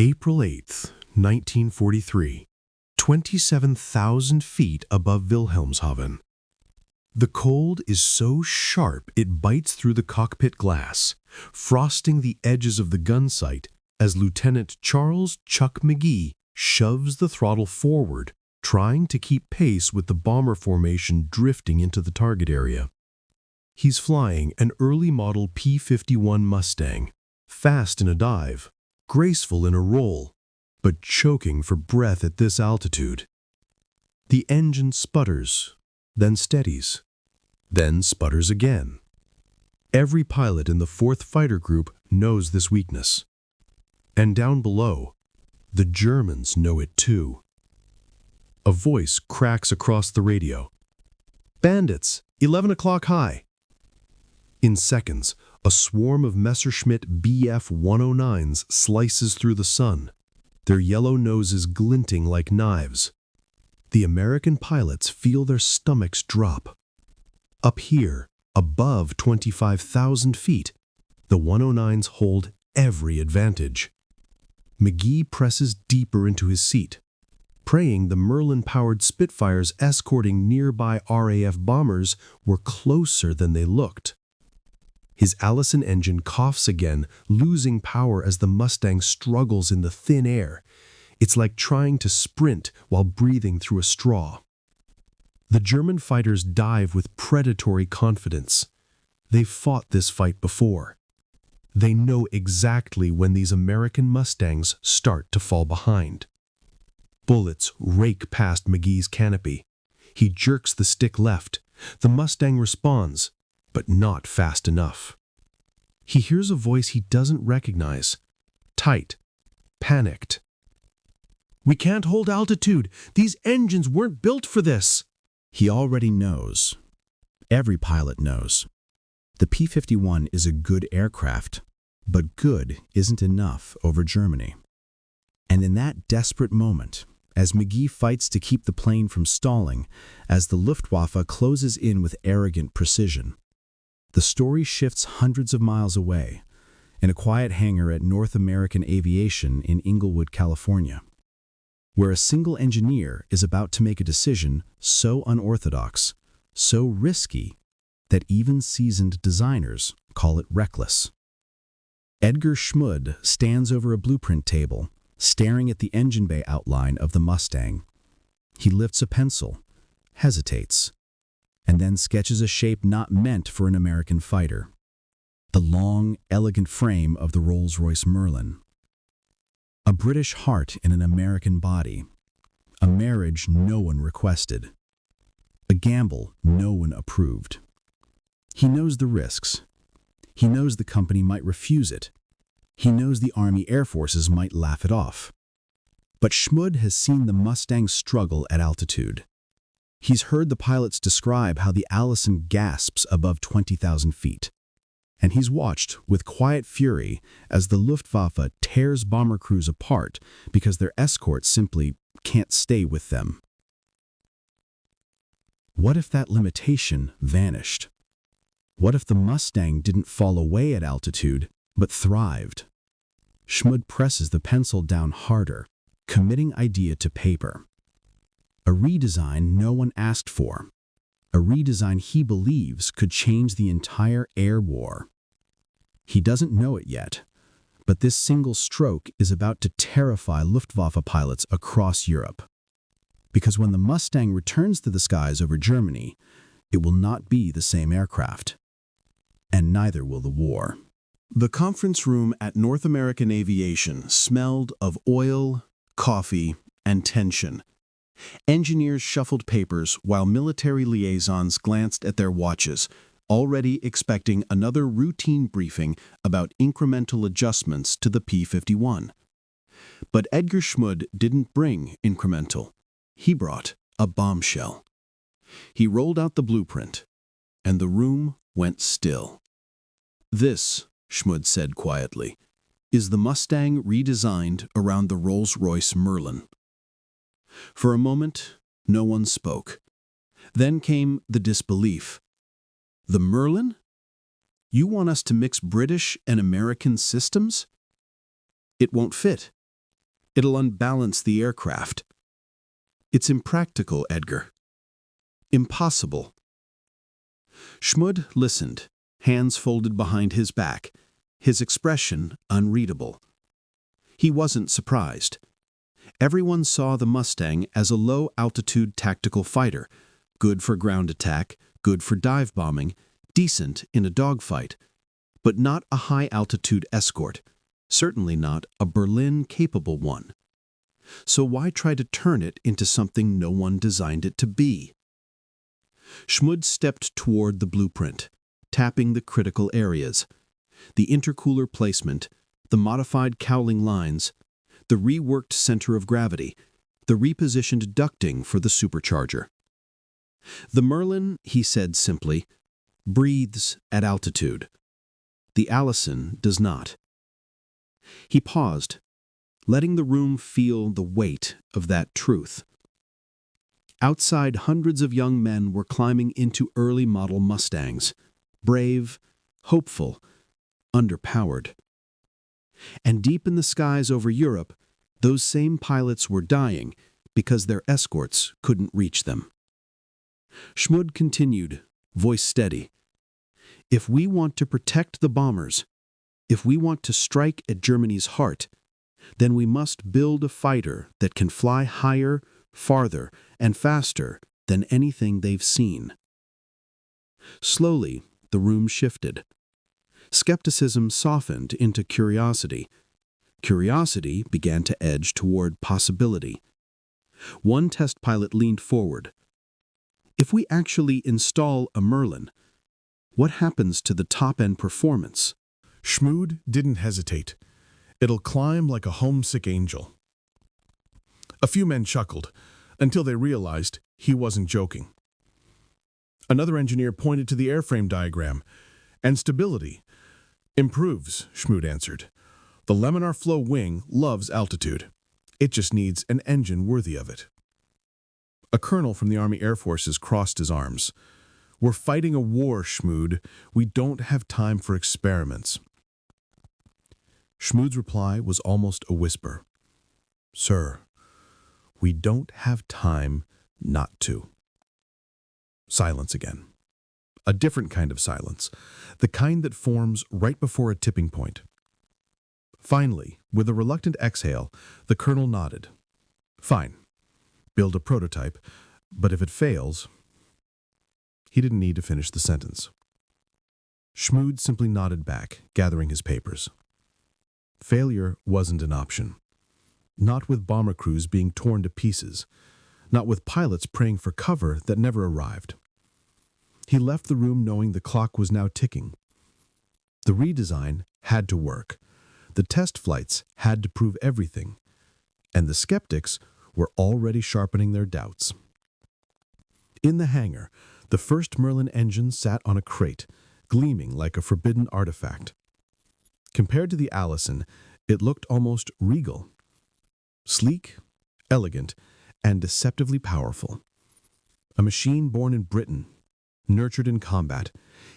April 8th, 1943, 27,000 feet above Wilhelmshaven. The cold is so sharp it bites through the cockpit glass, frosting the edges of the gun sight as Lieutenant Charles "Chuck" McGee shoves the throttle forward, trying to keep pace with the bomber formation drifting into the target area. He's flying an early model P-51 Mustang, fast in a dive, graceful in a roll, but choking for breath at this altitude. The engine sputters, then steadies, then sputters again. Every pilot in the 4th Fighter Group knows this weakness. And down below, the Germans know it too. A voice cracks across the radio. "Bandits, 11 o'clock high." In seconds, a swarm of Messerschmitt Bf-109s slices through the sun, their yellow noses glinting like knives. The American pilots feel their stomachs drop. Up here, above 25,000 feet, the 109s hold every advantage. McGee presses deeper into his seat, praying the Merlin-powered Spitfires escorting nearby RAF bombers were closer than they looked. His Allison engine coughs again, losing power as the Mustang struggles in the thin air. It's like trying to sprint while breathing through a straw. The German fighters dive with predatory confidence. They've fought this fight before. They know exactly when these American Mustangs start to fall behind. Bullets rake past McGee's canopy. He jerks the stick left. The Mustang responds, but not fast enough. He hears a voice he doesn't recognize. Tight, panicked. "We can't hold altitude. These engines weren't built for this." He already knows. Every pilot knows. The P-51 is a good aircraft, but good isn't enough over Germany. And in that desperate moment, as McGee fights to keep the plane from stalling, as the Luftwaffe closes in with arrogant precision, the story shifts hundreds of miles away, in a quiet hangar at North American Aviation in Inglewood, California, where a single engineer is about to make a decision so unorthodox, so risky, that even seasoned designers call it reckless. Edgar Schmued stands over a blueprint table, staring at the engine bay outline of the Mustang. He lifts a pencil, hesitates, and then sketches a shape not meant for an American fighter. The long, elegant frame of the Rolls-Royce Merlin. A British heart in an American body. A marriage no one requested. A gamble no one approved. He knows the risks. He knows the company might refuse it. He knows the Army Air Forces might laugh it off. But Schmued has seen the Mustang struggle at altitude. He's heard the pilots describe how the Allison gasps above 20,000 feet. And he's watched with quiet fury as the Luftwaffe tears bomber crews apart because their escorts simply can't stay with them. What if that limitation vanished? What if the Mustang didn't fall away at altitude, but thrived? Schmued presses the pencil down harder, committing idea to paper. A redesign no one asked for. A redesign he believes could change the entire air war. He doesn't know it yet, but this single stroke is about to terrify Luftwaffe pilots across Europe. Because when the Mustang returns to the skies over Germany, it will not be the same aircraft. And neither will the war. The conference room at North American Aviation smelled of oil, coffee, and tension. Engineers shuffled papers while military liaisons glanced at their watches, already expecting another routine briefing about incremental adjustments to the P-51. But Edgar Schmued didn't bring incremental. He brought a bombshell. He rolled out the blueprint, and the room went still. "This," Schmued said quietly, "is the Mustang redesigned around the Rolls-Royce Merlin." For a moment, no one spoke. Then came the disbelief. "The Merlin? You want us to mix British and American systems?" "It won't fit. It'll unbalance the aircraft. It's impractical, Edgar. Impossible. Schmued listened, hands folded behind his back, his expression unreadable. He wasn't surprised. Everyone saw the Mustang as a low-altitude tactical fighter, good for ground attack, good for dive bombing, decent in a dogfight, but not a high-altitude escort, certainly not a Berlin-capable one. So why try to turn it into something no one designed it to be? Schmued stepped toward the blueprint, tapping the critical areas. The intercooler placement, the modified cowling lines, the reworked center of gravity, the repositioned ducting for the supercharger. The Merlin, he said simply, breathes at altitude. The Allison does not. He paused, letting the room feel the weight of that truth. Outside, hundreds of young men were climbing into early model Mustangs, brave, hopeful, underpowered. And deep in the skies over Europe, those same pilots were dying because their escorts couldn't reach them. Schmued continued, voice steady. If we want to protect the bombers, if we want to strike at Germany's heart, then we must build a fighter that can fly higher, farther, and faster than anything they've seen. Slowly, the room shifted. Skepticism softened into curiosity. Curiosity began to edge toward possibility. One test pilot leaned forward. If we actually install a Merlin, what happens to the top-end performance? Schmued didn't hesitate. It'll climb like a homesick angel. A few men chuckled, until they realized he wasn't joking. Another engineer pointed to the airframe diagram. And stability improves, Schmued answered. The laminar flow wing loves altitude. It just needs an engine worthy of it. A colonel from the Army Air Forces crossed his arms. We're fighting a war, Schmued. We don't have time for experiments. Schmued's reply was almost a whisper. Sir, we don't have time not to. Silence again. A different kind of silence, the kind that forms right before a tipping point. Finally, with a reluctant exhale, the colonel nodded. Fine. Build a prototype, but if it fails... He didn't need to finish the sentence. Schmued simply nodded back, gathering his papers. Failure wasn't an option. Not with bomber crews being torn to pieces. Not with pilots praying for cover that never arrived. He left the room knowing the clock was now ticking. The redesign had to work. The test flights had to prove everything. And the skeptics were already sharpening their doubts. In the hangar, the first Merlin engine sat on a crate, gleaming like a forbidden artifact. Compared to the Allison, it looked almost regal. Sleek, elegant, and deceptively powerful. A machine born in Britain, nurtured in combat,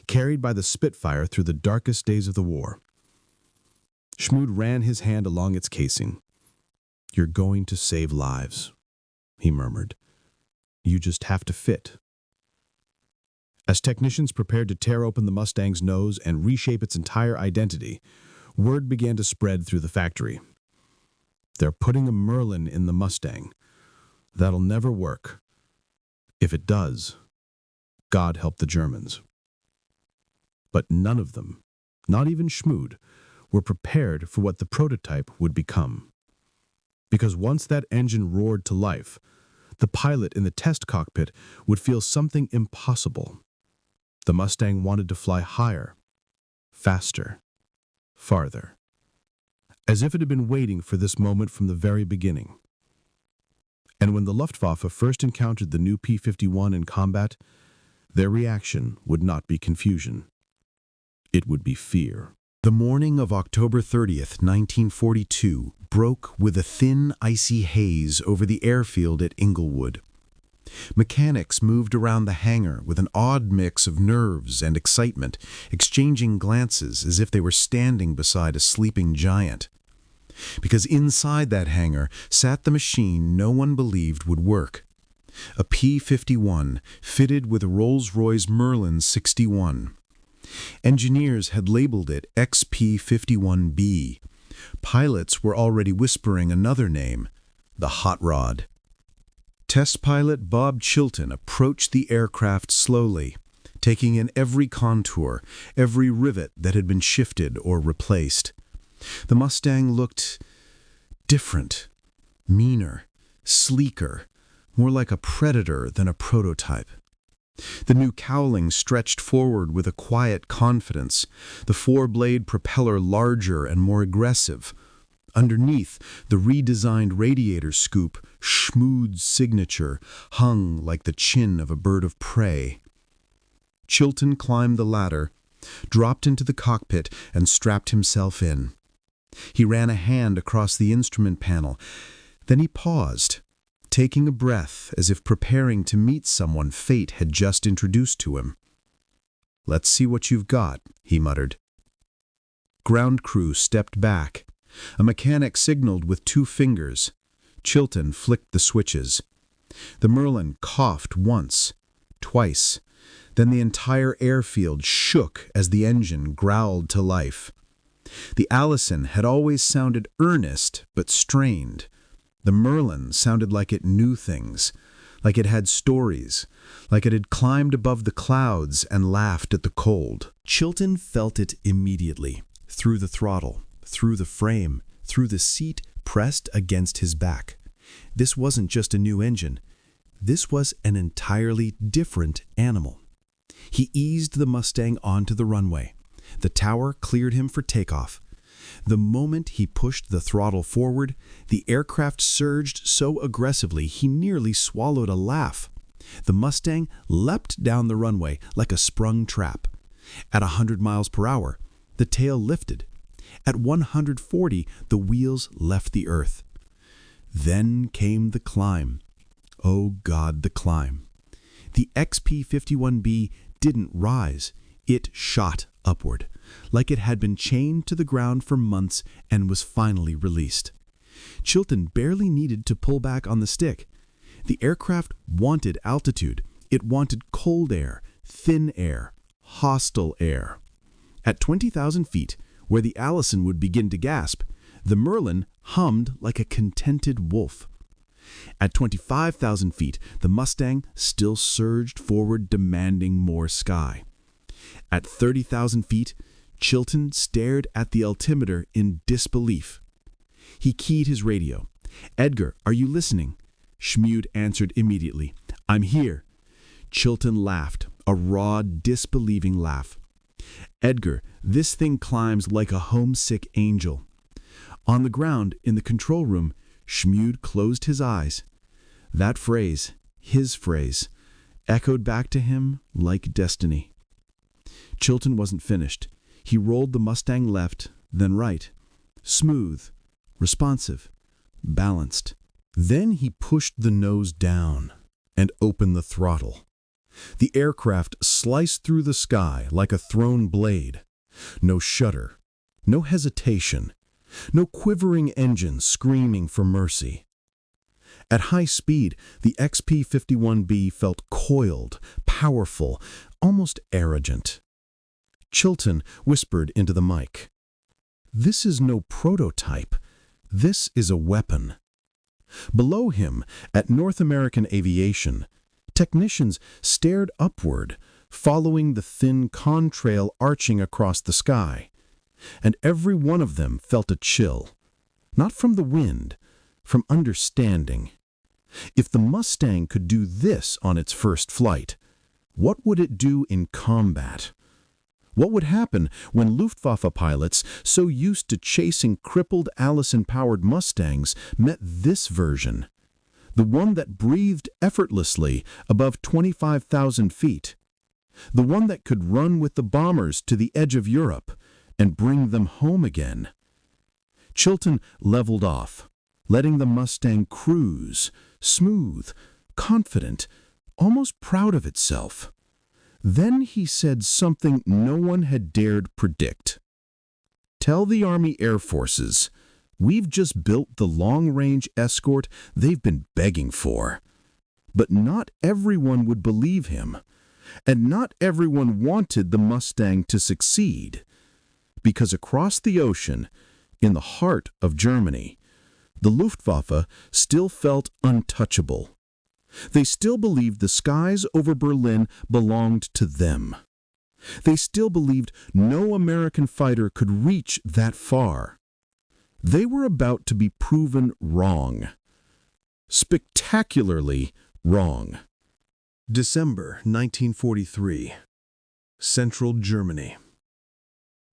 carried by the Spitfire through the darkest days of the war. Schmued ran his hand along its casing. You're going to save lives, he murmured. You just have to fit. As technicians prepared to tear open the Mustang's nose and reshape its entire identity, word began to spread through the factory. They're putting a Merlin in the Mustang. That'll never work. If it does, God help the Germans. But none of them, not even Schmued, were prepared for what the prototype would become. Because once that engine roared to life, the pilot in the test cockpit would feel something impossible. The Mustang wanted to fly higher, faster, farther, as if it had been waiting for this moment from the very beginning. And when the Luftwaffe first encountered the new P-51 in combat, their reaction would not be confusion. It would be fear. The morning of October 30th, 1942, broke with a thin, icy haze over the airfield at Inglewood. Mechanics moved around the hangar with an odd mix of nerves and excitement, exchanging glances as if they were standing beside a sleeping giant. Because inside that hangar sat the machine no one believed would work. A P-51 fitted with a Rolls-Royce Merlin 61. Engineers had labeled it XP-51B. Pilots were already whispering another name, the Hot Rod. Test pilot Bob Chilton approached the aircraft slowly, taking in every contour, every rivet that had been shifted or replaced. The Mustang looked different, meaner, sleeker, more like a predator than a prototype. The new cowling stretched forward with a quiet confidence, the four-blade propeller larger and more aggressive. Underneath, the redesigned radiator scoop, Schmued's signature, hung like the chin of a bird of prey. Chilton climbed the ladder, dropped into the cockpit, and strapped himself in. He ran a hand across the instrument panel. Then he paused, taking a breath as if preparing to meet someone fate had just introduced to him. "Let's see what you've got," he muttered. Ground crew stepped back. A mechanic signaled with 2 fingers. Chilton flicked the switches. The Merlin coughed once, twice. Then the entire airfield shook as the engine growled to life. The Allison had always sounded earnest but strained. The Merlin sounded like it knew things, like it had stories, like it had climbed above the clouds and laughed at the cold. Chilton felt it immediately, through the throttle, through the frame, through the seat pressed against his back. This wasn't just a new engine. This was an entirely different animal. He eased the Mustang onto the runway. The tower cleared him for takeoff. The moment he pushed the throttle forward, the aircraft surged so aggressively he nearly swallowed a laugh. The Mustang leapt down the runway like a sprung trap. At 100 miles per hour, the tail lifted. At 140, the wheels left the earth. Then came the climb. Oh God, the climb. The XP-51B didn't rise. It shot upward, like it had been chained to the ground for months and was finally released. Chilton barely needed to pull back on the stick. The aircraft wanted altitude. It wanted cold air, thin air, hostile air. At 20,000 feet, where the Allison would begin to gasp, the Merlin hummed like a contented wolf. At 25,000 feet, the Mustang still surged forward, demanding more sky. At 30,000 feet, Chilton stared at the altimeter in disbelief. He keyed his radio. "Edgar, are you listening?" Schmued answered immediately. "I'm here." Chilton laughed, a raw, disbelieving laugh. "Edgar, this thing climbs like a homesick angel." On the ground, in the control room, Schmued closed his eyes. That phrase, his phrase, echoed back to him like destiny. Chilton wasn't finished. He rolled the Mustang left, then right. Smooth, responsive, balanced. Then he pushed the nose down and opened the throttle. The aircraft sliced through the sky like a thrown blade. No shudder, no hesitation, no quivering engine screaming for mercy. At high speed, the XP-51B felt coiled, powerful, almost arrogant. Chilton whispered into the mic, "This is no prototype. This is a weapon." Below him, at North American Aviation, technicians stared upward, following the thin contrail arching across the sky. And every one of them felt a chill, not from the wind, from understanding. If the Mustang could do this on its first flight, what would it do in combat? What would happen when Luftwaffe pilots, so used to chasing crippled Allison-powered Mustangs, met this version? The one that breathed effortlessly above 25,000 feet. The one that could run with the bombers to the edge of Europe and bring them home again. Chilton leveled off, letting the Mustang cruise, smooth, confident, almost proud of itself. Then he said something no one had dared predict. "Tell the Army Air Forces, We've just built the long-range escort they've been begging for. But not everyone would believe him, and not everyone wanted the Mustang to succeed. Because across the ocean, in the heart of Germany, the Luftwaffe still felt untouchable. They still believed the skies over Berlin belonged to them. They still believed no American fighter could reach that far. They were about to be proven wrong. Spectacularly wrong. December 1943. Central Germany.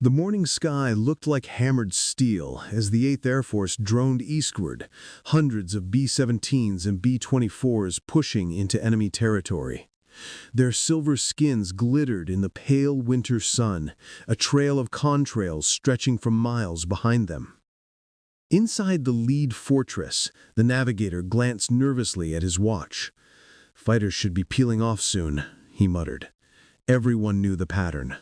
The morning sky looked like hammered steel as the 8th Air Force droned eastward, hundreds of B-17s and B-24s pushing into enemy territory. Their silver skins glittered in the pale winter sun, a trail of contrails stretching for miles behind them. Inside the lead fortress, the navigator glanced nervously at his watch. "Fighters should be peeling off soon," he muttered. Everyone knew the pattern.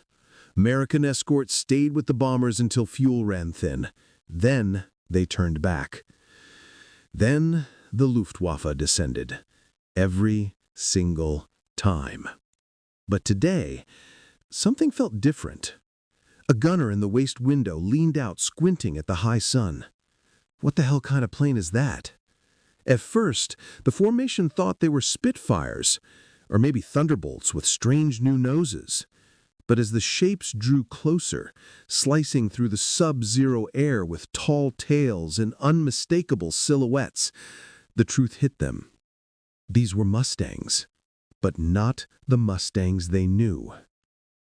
American escorts stayed with the bombers until fuel ran thin. Then they turned back. Then the Luftwaffe descended. Every single time. But today, something felt different. A gunner in the waist window leaned out, squinting at the high sun. What the hell kind of plane is that? At first, the formation thought they were Spitfires, or maybe Thunderbolts with strange new noses. But as the shapes drew closer, slicing through the sub-zero air with tall tails and unmistakable silhouettes, the truth hit them. These were Mustangs, but not the Mustangs they knew.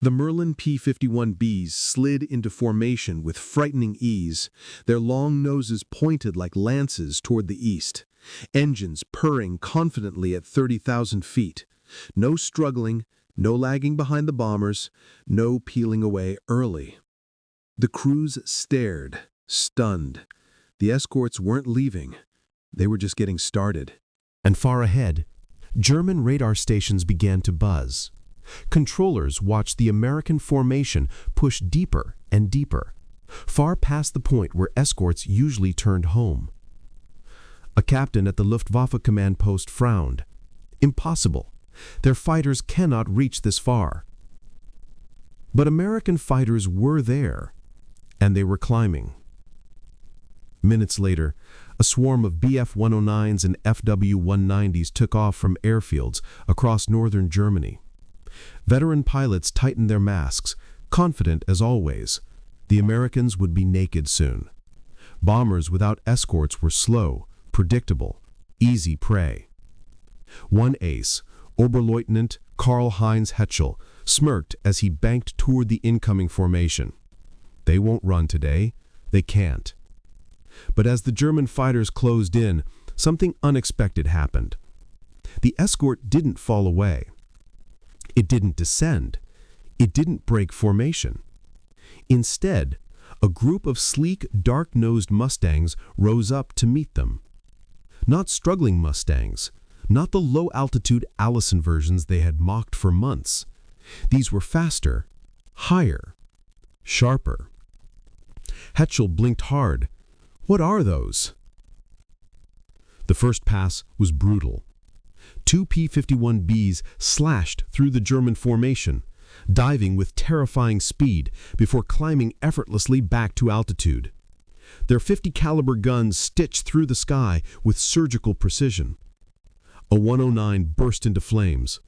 The Merlin P-51Bs slid into formation with frightening ease, their long noses pointed like lances toward the east, engines purring confidently at 30,000 feet. No struggling, no lagging behind the bombers, no peeling away early. The crews stared, stunned. The escorts weren't leaving. They were just getting started. And far ahead, German radar stations began to buzz. Controllers watched the American formation push deeper and deeper, far past the point where escorts usually turned home. A captain at the Luftwaffe command post frowned. Impossible. Their fighters cannot reach this far. But American fighters were there, and they were climbing. Minutes later, a swarm of Bf-109s and FW-190s took off from airfields across northern Germany. Veteran pilots tightened their masks, confident as always. The Americans would be naked soon. Bombers without escorts were slow, predictable, easy prey. One ace, Oberleutnant Karl-Heinz Hetschel, smirked as he banked toward the incoming formation. They won't run today. They can't. But as the German fighters closed in, something unexpected happened. The escort didn't fall away. It didn't descend. It didn't break formation. Instead, a group of sleek, dark-nosed Mustangs rose up to meet them. Not struggling Mustangs, not the low-altitude Allison versions they had mocked for months. These were faster, higher, sharper. Hetschel blinked hard. What are those? The first pass was brutal. Two P-51Bs slashed through the German formation, diving with terrifying speed before climbing effortlessly back to altitude. Their .50 caliber guns stitched through the sky with surgical precision. A 109 burst into flames.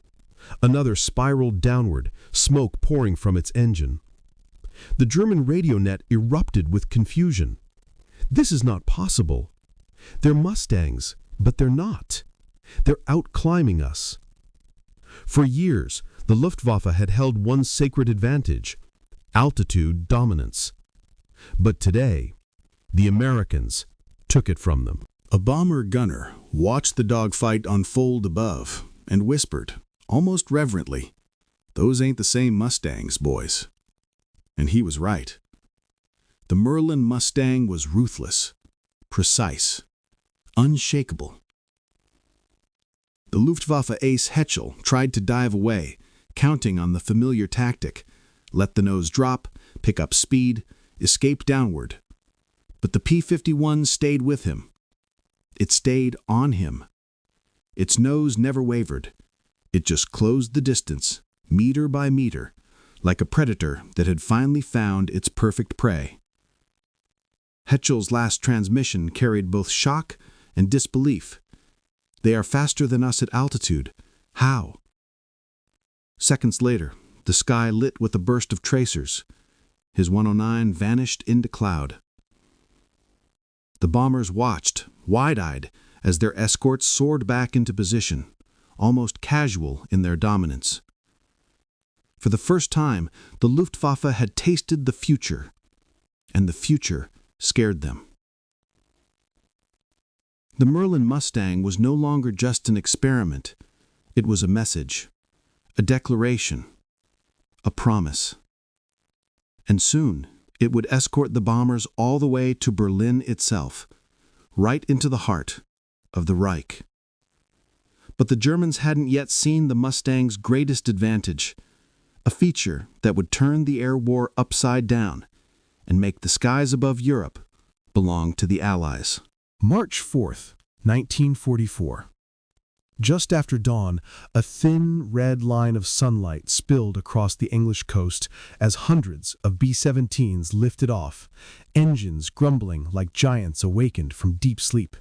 Another spiraled downward, smoke pouring from its engine. The German radio net erupted with confusion. This is not possible. They're Mustangs, but they're not. They're outclimbing us. For years, the Luftwaffe had held one sacred advantage: altitude dominance. But today, the Americans took it from them. A bomber gunner watched the dogfight unfold above and whispered, almost reverently, "Those ain't the same Mustangs, boys." And he was right. The Merlin Mustang was ruthless, precise, unshakable. The Luftwaffe ace Hetschel tried to dive away, counting on the familiar tactic: let the nose drop, pick up speed, escape downward. But the P-51 stayed with him. It stayed on him. Its nose never wavered. It just closed the distance, meter by meter, like a predator that had finally found its perfect prey. Hetchel's last transmission carried both shock and disbelief. They are faster than us at altitude. How? Seconds later, the sky lit with a burst of tracers. His 109 vanished into cloud. The bombers watched, wide-eyed, as their escorts soared back into position, almost casual in their dominance. For the first time, the Luftwaffe had tasted the future, and the future scared them. The Merlin Mustang was no longer just an experiment. It was a message, a declaration, a promise. And soon, it would escort the bombers all the way to Berlin itself, right into the heart of the Reich. But the Germans hadn't yet seen the Mustang's greatest advantage, a feature that would turn the air war upside down and make the skies above Europe belong to the Allies. March 4th, 1944. Just after dawn, a thin red line of sunlight spilled across the English coast as hundreds of B-17s lifted off, engines grumbling like giants awakened from deep sleep.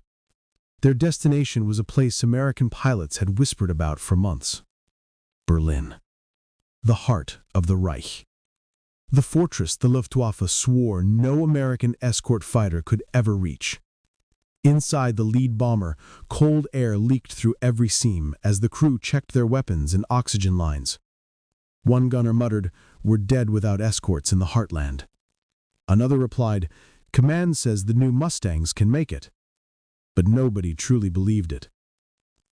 Their destination was a place American pilots had whispered about for months: Berlin, the heart of the Reich. The fortress the Luftwaffe swore no American escort fighter could ever reach. Inside the lead bomber, cold air leaked through every seam as the crew checked their weapons and oxygen lines. One gunner muttered, "We're dead without escorts in the heartland." Another replied, "Command says the new Mustangs can make it." But nobody truly believed it.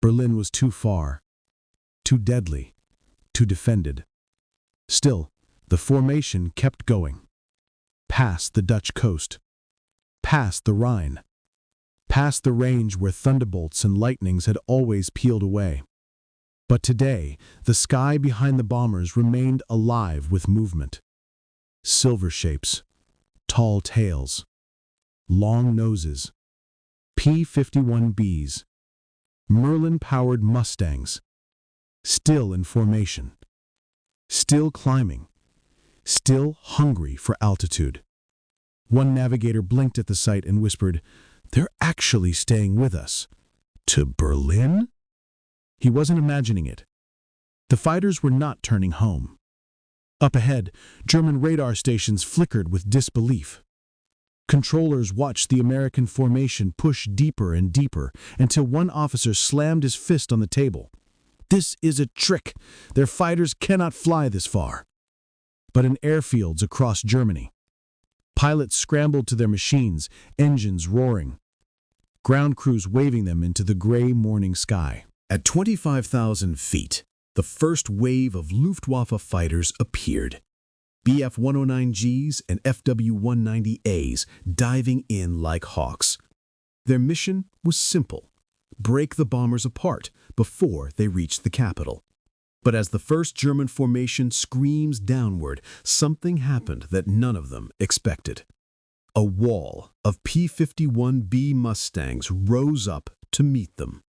Berlin was too far, too deadly, too defended. Still, the formation kept going. Past the Dutch coast, past the Rhine, past the range where thunderbolts and lightnings had always peeled away. But today, the sky behind the bombers remained alive with movement. Silver shapes, tall tails, long noses, P-51Bs, Merlin-powered Mustangs, still in formation, still climbing, still hungry for altitude. One navigator blinked at the sight and whispered, "They're actually staying with us. To Berlin?" He wasn't imagining it. The fighters were not turning home. Up ahead, German radar stations flickered with disbelief. Controllers watched the American formation push deeper and deeper until one officer slammed his fist on the table. "This is a trick. Their fighters cannot fly this far." But in airfields across Germany, pilots scrambled to their machines, engines roaring, ground crews waving them into the gray morning sky. At 25,000 feet, the first wave of Luftwaffe fighters appeared. Bf-109Gs and FW-190As diving in like hawks. Their mission was simple: break the bombers apart before they reached the capital. But as the first German formation screams downward, something happened that none of them expected. A wall of P-51B Mustangs rose up to meet them.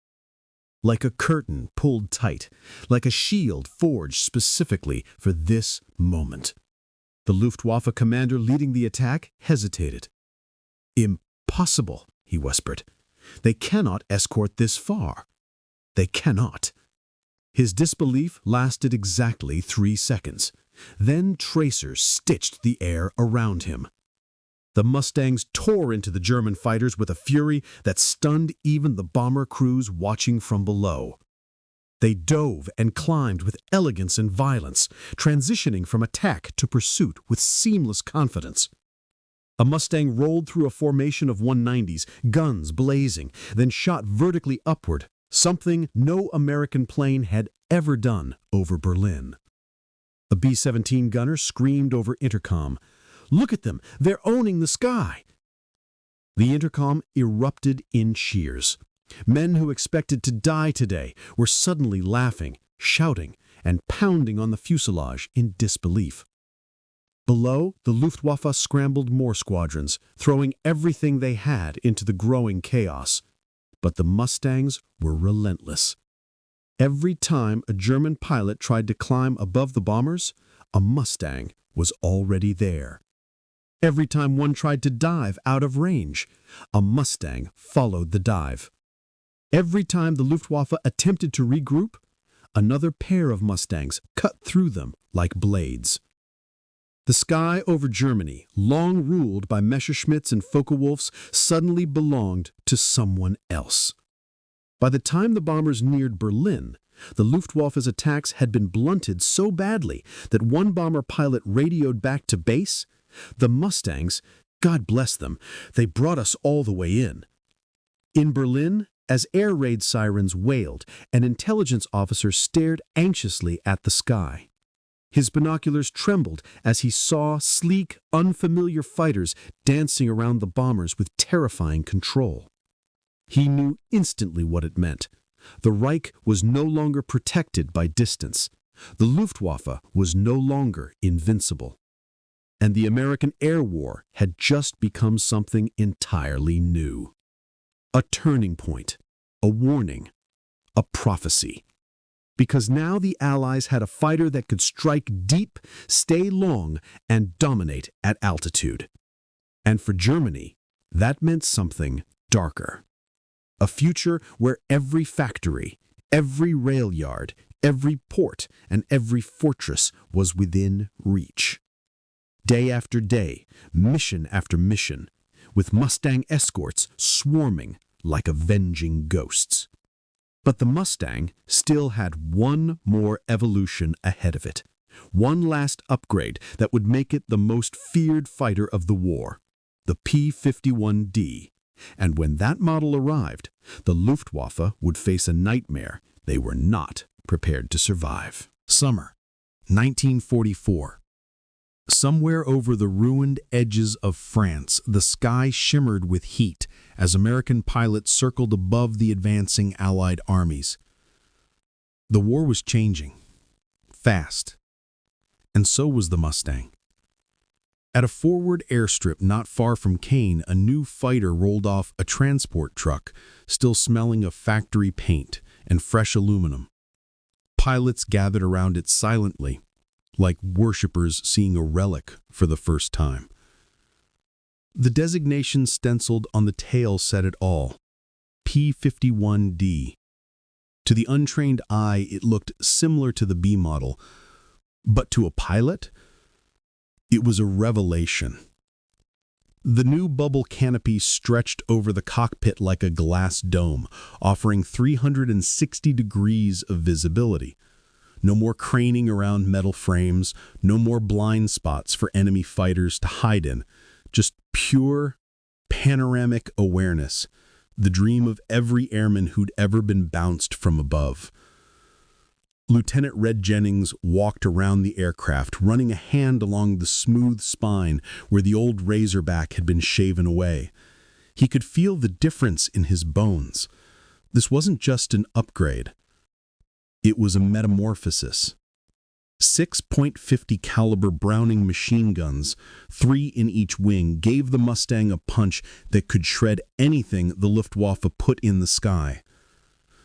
Like a curtain pulled tight, like a shield forged specifically for this moment. The Luftwaffe commander leading the attack hesitated. "Impossible," he whispered. "They cannot escort this far. They cannot." His disbelief lasted exactly 3 seconds. Then tracers stitched the air around him. The Mustangs tore into the German fighters with a fury that stunned even the bomber crews watching from below. They dove and climbed with elegance and violence, transitioning from attack to pursuit with seamless confidence. A Mustang rolled through a formation of 190s, guns blazing, then shot vertically upward, something no American plane had ever done over Berlin. A B-17 gunner screamed over intercom, "Look at them! They're owning the sky!" The intercom erupted in cheers. Men who expected to die today were suddenly laughing, shouting, and pounding on the fuselage in disbelief. Below, the Luftwaffe scrambled more squadrons, throwing everything they had into the growing chaos. But the Mustangs were relentless. Every time a German pilot tried to climb above the bombers, a Mustang was already there. Every time one tried to dive out of range, a Mustang followed the dive. Every time the Luftwaffe attempted to regroup, another pair of Mustangs cut through them like blades. The sky over Germany, long ruled by Messerschmitts and Focke-Wulfs, suddenly belonged to someone else. By the time the bombers neared Berlin, the Luftwaffe's attacks had been blunted so badly that one bomber pilot radioed back to base, "The Mustangs, God bless them, they brought us all the way in." In Berlin, as air raid sirens wailed, an intelligence officer stared anxiously at the sky. His binoculars trembled as he saw sleek, unfamiliar fighters dancing around the bombers with terrifying control. He knew instantly what it meant. The Reich was no longer protected by distance. The Luftwaffe was no longer invincible. And the American air war had just become something entirely new. A turning point, a warning, a prophecy. Because now the Allies had a fighter that could strike deep, stay long, and dominate at altitude. And for Germany, that meant something darker. A future where every factory, every rail yard, every port, and every fortress was within reach. Day after day, mission after mission, with Mustang escorts swarming like avenging ghosts. But the Mustang still had one more evolution ahead of it, one last upgrade that would make it the most feared fighter of the war, the P-51D. And when that model arrived, the Luftwaffe would face a nightmare they were not prepared to survive. Summer, 1944. Somewhere over the ruined edges of France, the sky shimmered with heat as American pilots circled above the advancing Allied armies. The war was changing, fast, and so was the Mustang. At a forward airstrip not far from Caen, a new fighter rolled off a transport truck, still smelling of factory paint and fresh aluminum. Pilots gathered around it silently, like worshippers seeing a relic for the first time. The designation stenciled on the tail said it all, P-51D. To the untrained eye, it looked similar to the B model, but to a pilot, it was a revelation. The new bubble canopy stretched over the cockpit like a glass dome, offering 360 degrees of visibility. No more craning around metal frames, no more blind spots for enemy fighters to hide in. Just pure, panoramic awareness, the dream of every airman who'd ever been bounced from above. Lieutenant Red Jennings walked around the aircraft, running a hand along the smooth spine where the old razorback had been shaven away. He could feel the difference in his bones. This wasn't just an upgrade. It was a metamorphosis. 6.50 caliber Browning machine guns, 3 in each wing, gave the Mustang a punch that could shred anything the Luftwaffe put in the sky.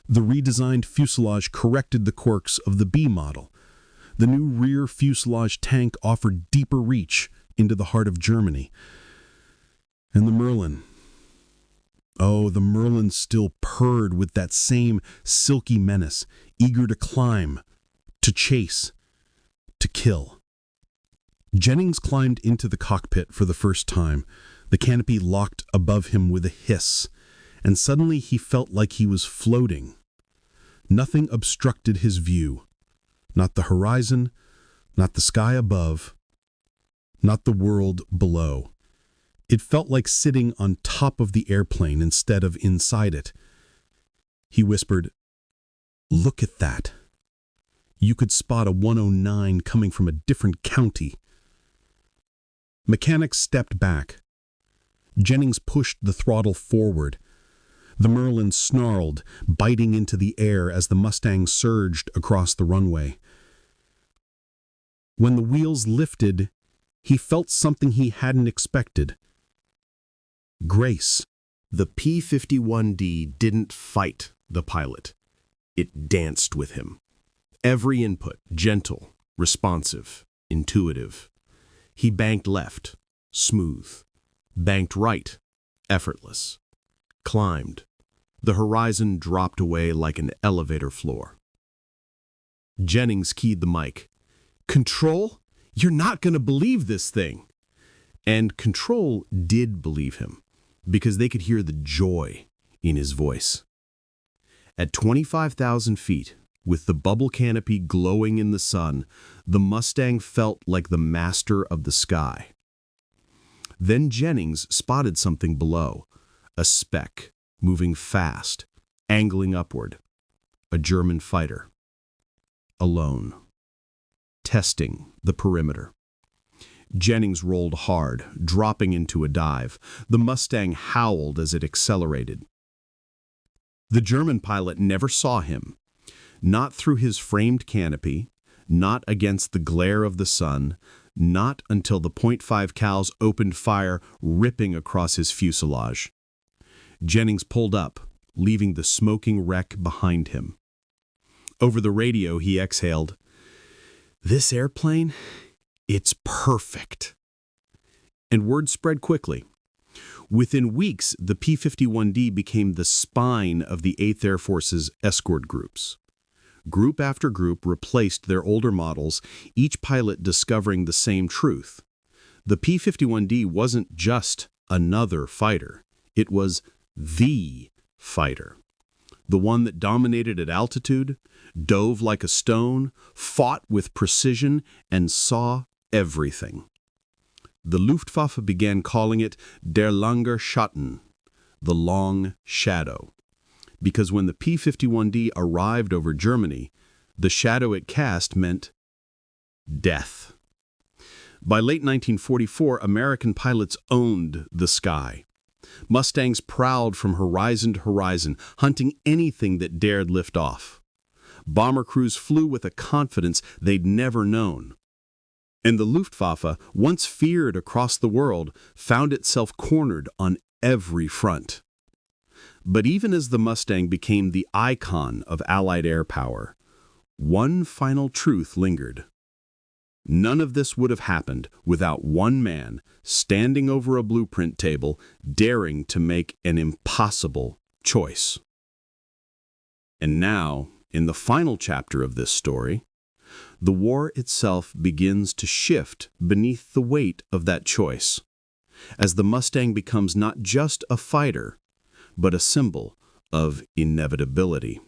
The redesigned fuselage corrected the quirks of the B model. The new rear fuselage tank offered deeper reach into the heart of Germany. And the Merlin. Oh, the Merlin still purred with that same silky menace, eager to climb, to chase, to kill. Jennings climbed into the cockpit for the first time. The canopy locked above him with a hiss, and suddenly he felt like he was floating. Nothing obstructed his view. Not the horizon, not the sky above, not the world below. It felt like sitting on top of the airplane instead of inside it. He whispered, "Look at that." You could spot a 109 coming from a different county. Mechanics stepped back. Jennings pushed the throttle forward. The Merlin snarled, biting into the air as the Mustang surged across the runway. When the wheels lifted, he felt something he hadn't expected. Grace. The P-51D didn't fight the pilot. It danced with him. Every input, gentle, responsive, intuitive. He banked left, smooth. Banked right, effortless. Climbed. The horizon dropped away like an elevator floor. Jennings keyed the mic. "Control? You're not going to believe this thing." And Control did believe him, because they could hear the joy in his voice. At 25,000 feet, with the bubble canopy glowing in the sun, the Mustang felt like the master of the sky. Then Jennings spotted something below, a speck, moving fast, angling upward. A German fighter. Alone. Testing the perimeter. Jennings rolled hard, dropping into a dive. The Mustang howled as it accelerated. The German pilot never saw him, not through his framed canopy, not against the glare of the sun, not until the .5 cals opened fire, ripping across his fuselage. Jennings pulled up, leaving the smoking wreck behind him. Over the radio, he exhaled, "This airplane, it's perfect." And word spread quickly. Within weeks, the P-51D became the spine of the 8th Air Force's escort groups. Group after group replaced their older models, each pilot discovering the same truth. The P-51D wasn't just another fighter. It was the fighter. The one that dominated at altitude, dove like a stone, fought with precision, and saw everything. The Luftwaffe began calling it der lange Schatten, the long shadow, because when the P-51D arrived over Germany, the shadow it cast meant death. By late 1944, American pilots owned the sky. Mustangs prowled from horizon to horizon, hunting anything that dared lift off. Bomber crews flew with a confidence they'd never known. And the Luftwaffe, once feared across the world, found itself cornered on every front. But even as the Mustang became the icon of Allied air power, one final truth lingered. None of this would have happened without one man standing over a blueprint table, daring to make an impossible choice. And now, in the final chapter of this story, the war itself begins to shift beneath the weight of that choice, as the Mustang becomes not just a fighter, but a symbol of inevitability.